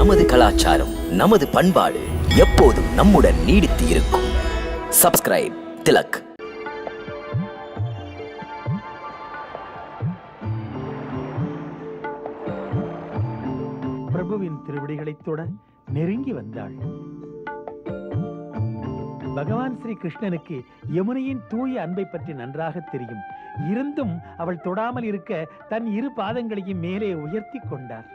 நமது கலாச்சாரம், நமது பண்பாடு எப்போதும் நம்முடன் நீடித்து இருக்கும். சப்ஸ்கிரைப் திலக். பிரபுவின் திருவடிகளைத் தொட நெருங்கி வந்தாள். பகவான் ஸ்ரீ கிருஷ்ணனுக்கு யமுனையின் தூய அன்பை பற்றி நன்றாக தெரியும். இருந்தும் அவள் தொடாமல் இருக்க தன் இரு பாதங்களையும் மேலே உயர்த்தி கொண்டார்.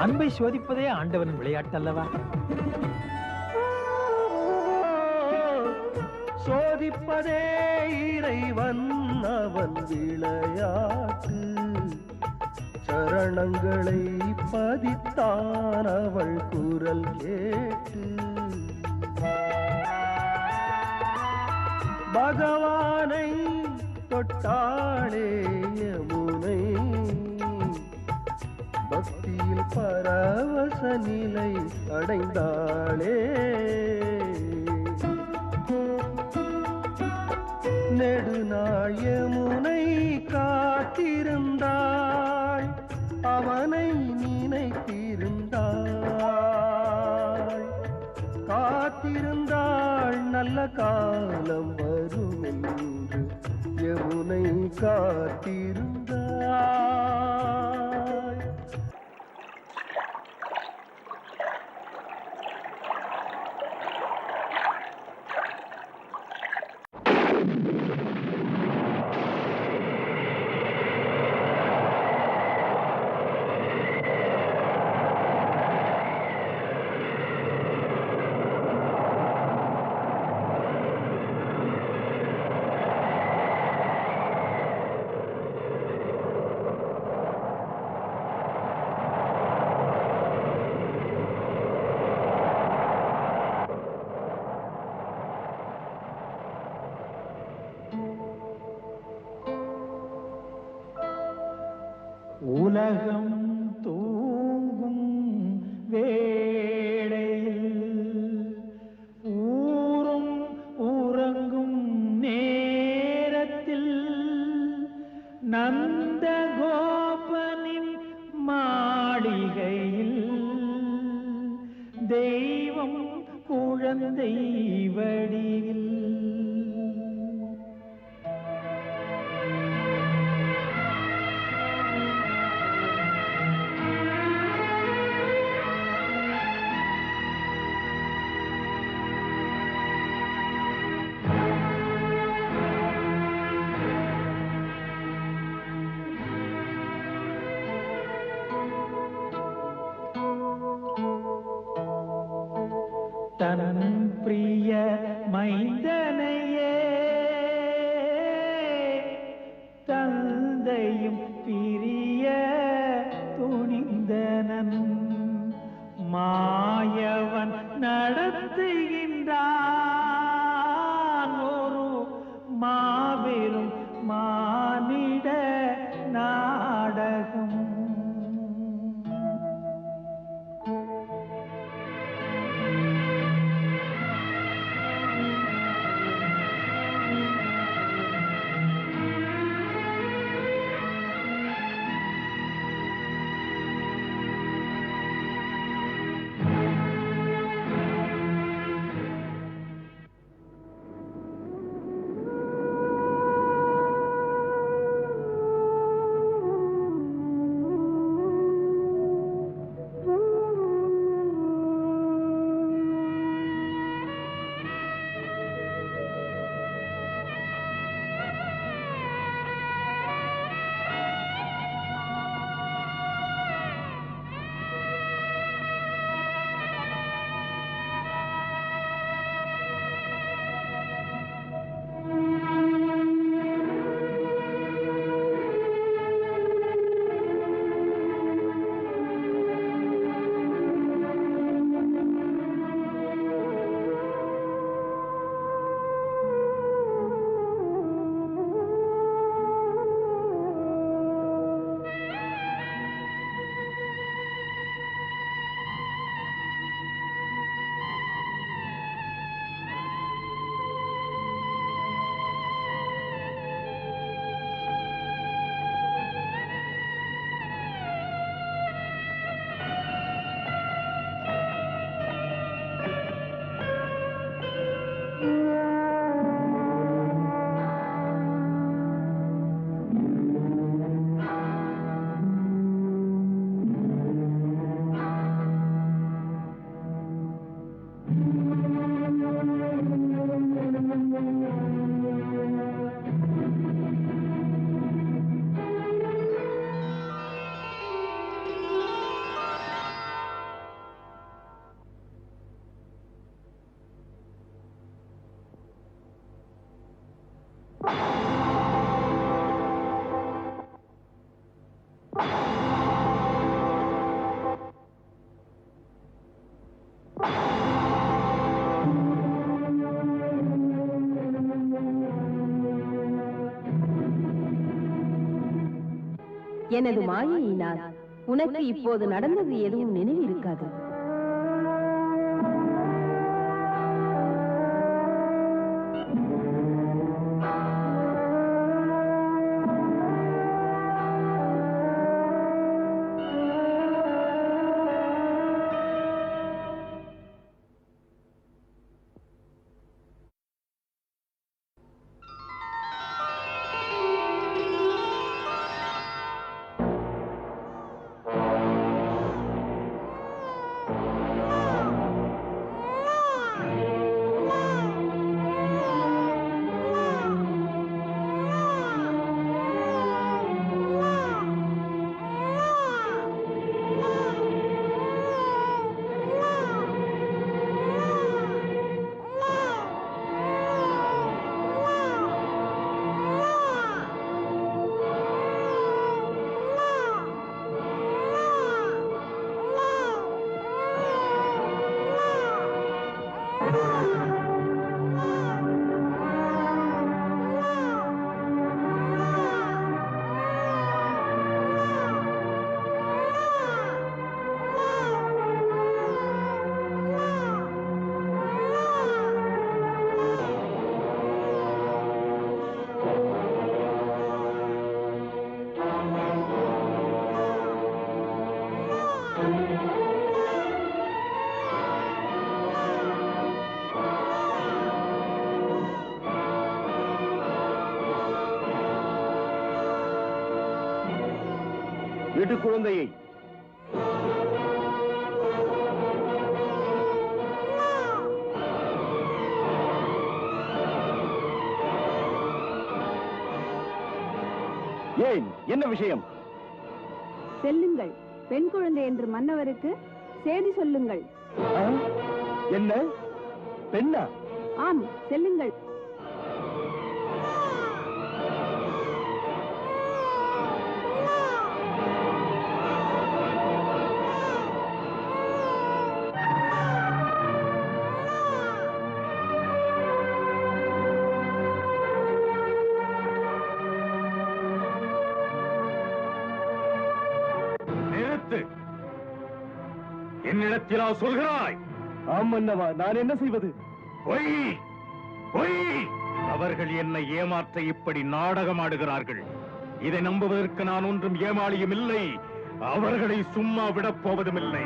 அன்பை சோதிப்பதே ஆண்டவன் விளையாட்டு அல்லவா? சோதிப்பதே இறைவன் அவன் விளையாட்டு. சரணங்களை பதித்தான் அவள் குரல் கேட்டு. பகவானை தொட்டாளே யமுனை, பக்தியில் பரவச நிலை அடைந்தாளே. நெடுநாள் யமுனை காத்திருந்தாள், அவனை நினைத்திருந்தாள். காத்திருந்தாள் நல்ல காலம் வரும் என்று யமுனை காத்திருந்தாள். உலகம் தூங்கும் வேளையில், ஊரும் உறங்கும் நேரத்தில், நந்த கோபனின் மாளிகையில் தெய்வம் குழந்தை வடிவில். தன் பிரிய மைந்தனையே தந்தையும் பிரிய துணிந்தனன். மாயவன் நடத்துகின்றான் ஒரு மாபெரும் மானிட நாடகம். எனது மாயையினால் உனக்கு இப்போது நடந்தது எதுவும் நினைவு இருக்காது. வீட்டு குழந்தையை ஏன், என்ன விஷயம்? செல்லுங்கள், பெண் குழந்தை என்று மன்னவருக்கு செய்தி சொல்லுங்கள். என்ன பெண்ணா? ஆம், செல்லுங்கள். என்னிடத்திலா சொல்கிறாய்? ஆம் மன்னவா, நான் என்ன செய்வது? பொய் பொய்! அவர்கள் என்னை ஏமாற்ற இப்படி நாடகம் ஆடுகிறார்கள். இதை நம்புவதற்கு நான் ஒன்றும் ஏமாளியும் இல்லை. அவர்களை சும்மா விடப் போவதும் இல்லை.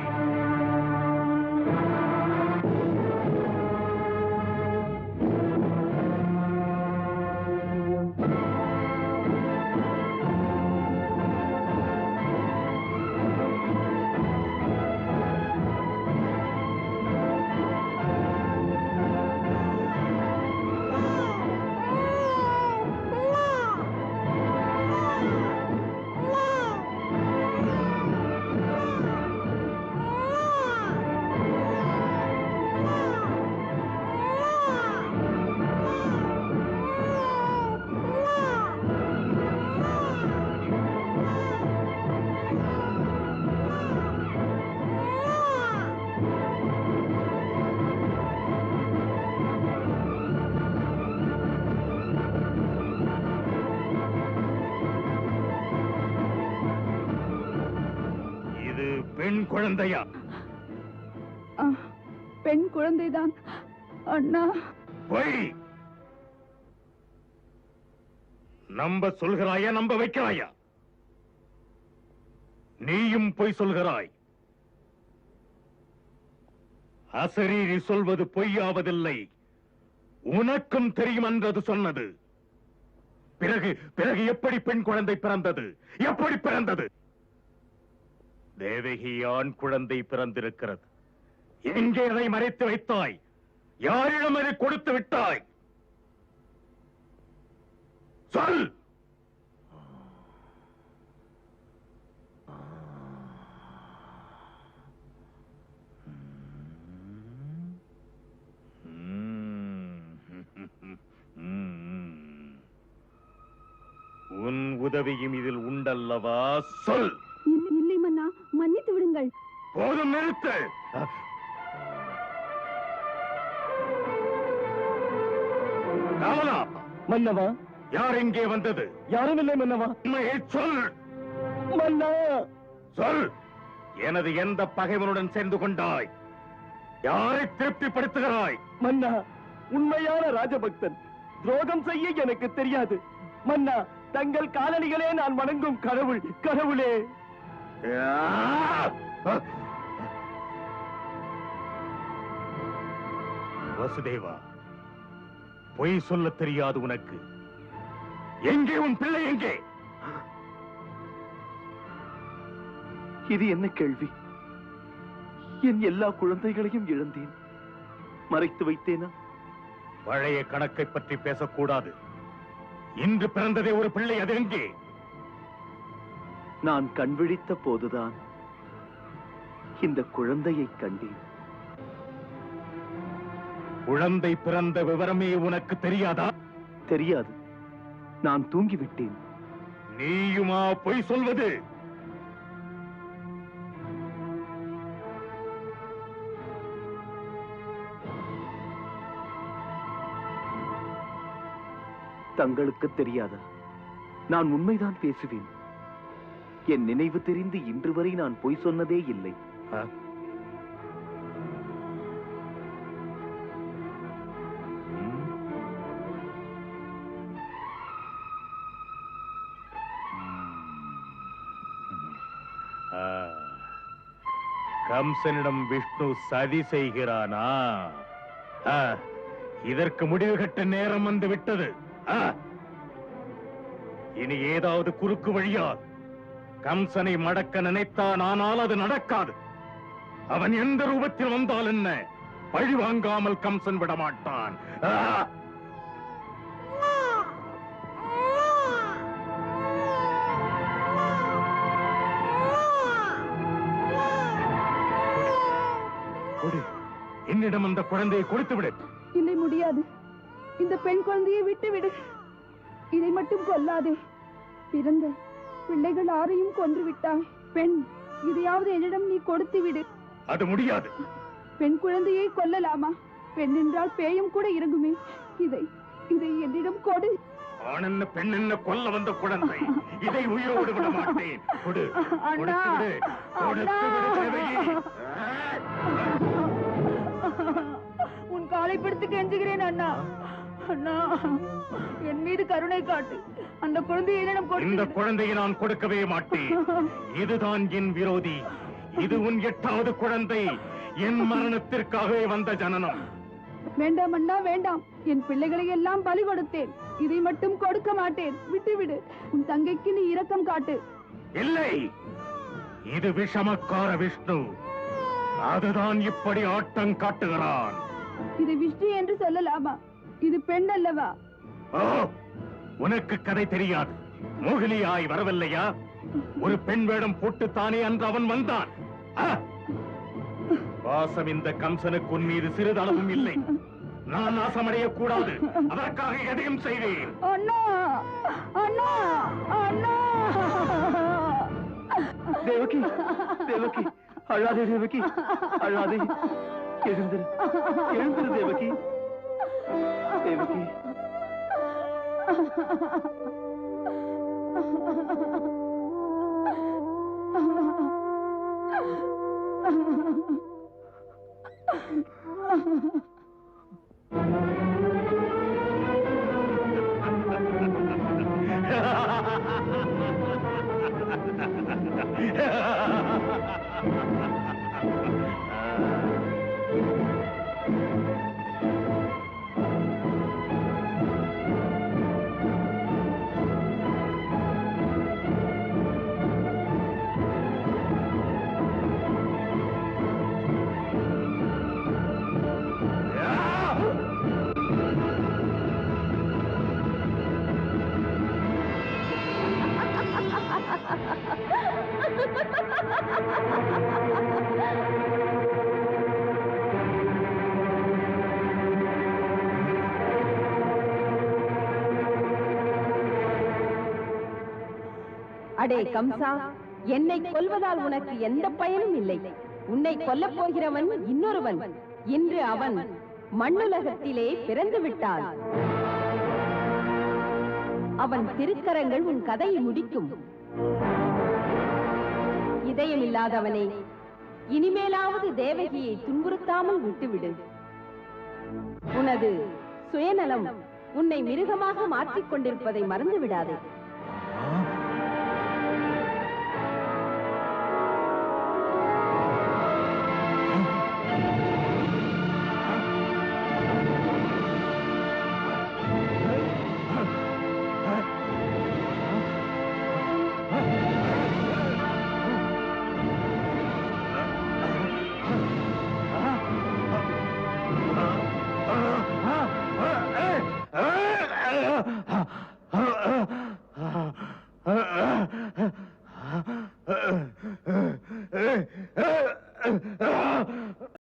பெண் குழந்தையா? பெண் குழந்தைதான் அண்ணா. பொய்! நம்ப சொல்கிறாயா, நம்ப வைக்கிறாயா? நீயும் பொய் சொல்கிறாய். அசரீரி சொல்வது பொய்யாவதில்லை. உனக்கும் தெரியும் என்றது சொன்னது. பிறகு பிறகு எப்படி பெண் குழந்தை பிறந்தது? எப்படி பிறந்தது? தேவகி ஆண் குழந்தை பிறந்திருக்கிறது. எங்கே அதை மறைத்து வைத்தாய்? யாரிடம் அதை கொடுத்து விட்டாய்? சொல். உன் உதவியும் இதில் உண்டல்லவா? சொல். இல்லை மன்னா, மன்னித்து விடுங்கள். போதும், நிறுத்து. காவலா, மன்னவா, யார் இங்கே வந்தது? யாரும் இல்லை மன்னவா. உண்மையை சொல். மன்னா, சொல். எனது எந்த பகைவனுடன் சேர்ந்து கொண்டாய்? யாரை திருப்திப்படுத்துகிறாய்? மன்னா, உண்மையான ராஜபக்தன். துரோகம் செய்ய எனக்கு தெரியாது. மன்னா, தங்கள் காலணிகளே நான் வணங்கும் கடவுள். கடவுளே. வசுதேவா, பொய் சொல்ல தெரியாது உனக்கு. எங்கே உன் பிள்ளை? எங்கே? இது என்ன கேள்வி? என் எல்லா குழந்தைகளையும் இழந்தேன். மறைத்து வைத்தேனா? பழைய கணக்கை பற்றி பேசக்கூடாது. இன்று பிறந்ததே ஒரு பிள்ளை, அது எங்கே? நான் கண்விழித்த போதுதான் இந்த குழந்தையை கண்டேன். குழந்தை பிறந்த விவரமே உனக்கு தெரியாதா? தெரியாது. நான் தூங்கிவிட்டேன். நீயுமா பொய் சொல்வது? தங்களுக்கு தெரியாதா? நான் உண்மைதான் பேசுவேன். என் நினைவு தெரிந்து இன்று வரை நான் பொய் சொன்னதே இல்லை. கம்சனிடம் விஷ்ணு சதி செய்கிறானா? இதற்கு முடிவு கட்ட நேரம் வந்து விட்டது. இனி ஏதாவது குறுக்கு வழியா கம்சனை மடக்க நினைத்தான், ஆனால் அது நடக்காது. அவன் எந்த ரூபத்தில் வந்தால் என்ன, பழி வாங்காமல் கம்சன் விடமாட்டான். என்னிடம் அந்த குழந்தையை கொடுத்து விடு. இல்லை, முடியாது. இந்த பெண் குழந்தையை விட்டு விடு. இதை மட்டும் கொல்லாதே. பிறந்த பிள்ளைகள் யாரையும் கொன்று விட்டாய். பெண், இதையாவது என்னிடம் நீ கொடுத்து விடு. அது முடியாது. பெண் குழந்தையை கொல்லலாமா? பெண் என்றால் பேயும் கூட இறங்குமே. இதை இதை என்னிடம் கொடு. ஆண் என்ன பெண் என்ன கொல்ல வந்த குழந்தை, இதை உயிரோடு விட மாட்டேன். கொடு, கொடுத்து விடு, கொடுத்து விடு தேவகி. உன் காலை பிடித்து கெஞ்சுகிறேன் அண்ணா. அண்ணா, என் மீது கருணை காட்டு. அந்த குழந்தையை என்னிடம் கொடு. இந்த குழந்தையை நான் கொடுக்கவே மாட்டேன். இதுதான் என் விரோதி. இது உன் 8வது குழந்தை. என் மரணத்திற்காகவே வந்த ஜனனம். வேண்டாம் அண்ணா, வேண்டாம். என் பிள்ளைகளை எல்லாம் பலி கொடுத்தேன். இதை மட்டும் கொடுக்க மாட்டேன். விட்டுவிடு. உன் தங்கைக்கு நீ இரக்கம் காட்டு. இல்லை, இது விஷமக்கார விஷ்ணு. அதுதான் இப்படி ஆட்டம் காட்டுகிறான். இது விஷ்ணு என்று சொல்லலாமா? இது பெண் அல்லவா? ஓ, உனக்கு கதை தெரியாது. மோகினியாய் வரவில்லையா? ஒரு பெண் வேடம் போட்டுத்தானே அன்று அவன் வந்தான். வாசம் இந்த கம்சனுக்கு உன் மீது சிறிதளவும் இல்லை. நான் நாசமடைய கூடாது. அதற்காக எதையும் செய்வேன். அண்ணா, அண்ணா, அண்ணா. தேவகி, தேவகி, அழாதே தேவகி, அழாதே. எழுந்திரு, எழுந்திரு தேவகி. தேவகி, அடே கம்சா, என்னை கொல்வதால் உனக்கு எந்த பயனும் இல்லை. உன்னை கொல்லப் போகிறவன் இன்னொருவன். இன்று அவன் மண்ணுலகத்திலே பிறந்து விட்டான். அவன் திருக்கரங்கள் உன் கதையை முடிக்கும். இதயமில்லாதவனே, இனிமேலாவது தேவகியை துன்புறுத்தாமல் விட்டுவிடு. உனது சுயநலம் உன்னை மிருகமாக மாற்றிக் கொண்டிருப்பதை மறந்து விடாதே.